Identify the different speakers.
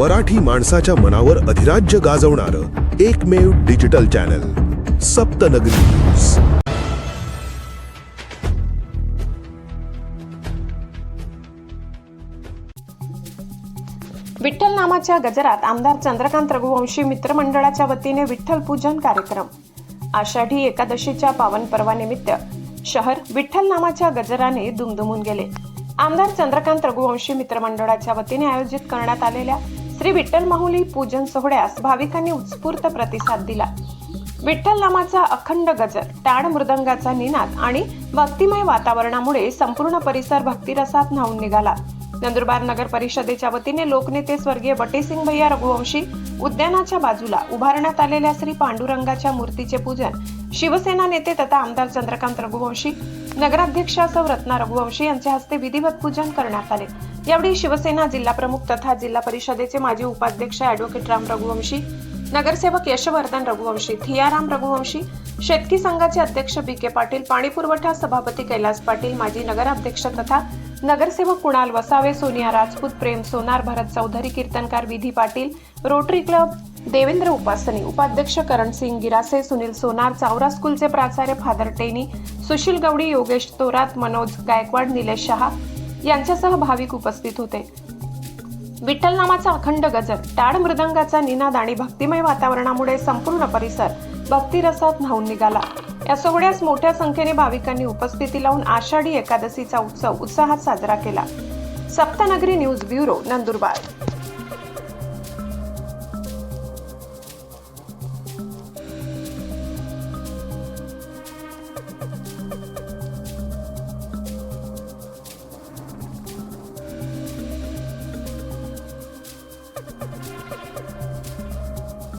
Speaker 1: मराठी माणसाच्या मनावर अधिराज्य गाजवणारं एकमेव डिजिटल चॅनल सप्तनगरी न्यूज।
Speaker 2: विठ्ठल नामाच्या गजरात आमदार चंद्रकांत रघुवंशी मित्रमंडळाच्या वतीने विठ्ठल पूजन कार्यक्रम। आषाढी एकादशीच्या पावन पर्वानिमित्त शहर विठ्ठल नामाच्या गजराने दुमदुमून गेले। आमदार चंद्रकांत रघुवंशी मित्रमंडळाच्या वतीने आयोजित करण्यात आलेल्या श्री विठ्ठल माहुली पूजन सोहळ्यास भाविकांनी उत्स्फूर्त प्रतिसाद दिला। विठ्ठल नामाचा अखंड गजर, टाळ मृदंगाचा निनाद आणि भक्तिमय वातावरणामुळे संपूर्ण परिसर भक्तिरसात न्हाऊन निघाला। नंदुरबार नगर परिषदेच्या वतीने लोकनेते स्वर्गीय बटेसिंग भैया रघुवंशी उद्यानाच्या बाजूला उभारण्यात आलेल्या श्री पांडुरंगाच्या मूर्तीचे पूजन शिवसेना नेते तथा आमदार चंद्रकांत रघुवंशी, नगराध्यक्ष सौ रत्ना रघुवंशी यांच्या हस्ते विधिवत पूजन करण्यात आले। यावेळी शिवसेना जिल्हा प्रमुख तथा जिल्हा परिषदेचे माजी उपाध्यक्ष ॲडव्होकेट राम रघुवंशी, नगरसेवक यशवर्धन रघुवंशी, थियाराम रघुवंशी, शेतकी संघाचे अध्यक्ष बी.के. पाटील, पाणी पुरवठा सभापती कैलास पाटील, माजी नगराध्यक्ष तथा नगरसेवक कुणाल वसावे, सोनिया राजपूत, प्रेम सोनार, भरत चौधरी, कीर्तनकार विधी पाटील, रोटरी क्लब देवेंद्र उपासनी, उपाध्यक्ष करण सिंग गिरासे, सुनील सोनार, चावरा स्कूलचे प्राचार्य फादर टेनी, सुशील गवडी, योगेश तोरात, मनोज गायकवाड, निलेश शहा यांच्यासह भाविक उपस्थित होते। विठ्ठल नामाचा अखंड गजर, टाळ मृदंगाचा निनाद आणि भक्तिमय वातावरणामुळे संपूर्ण परिसर भक्तिरसात न्हाऊन निघाला। या सोहळ्यास मोठ्या संख्येने भाविकांनी उपस्थिती लावून आषाढी एकादशीचा उत्सव उत्साहात साजरा केला। सप्तनगरी न्यूज ब्युरो, नंदुरबार।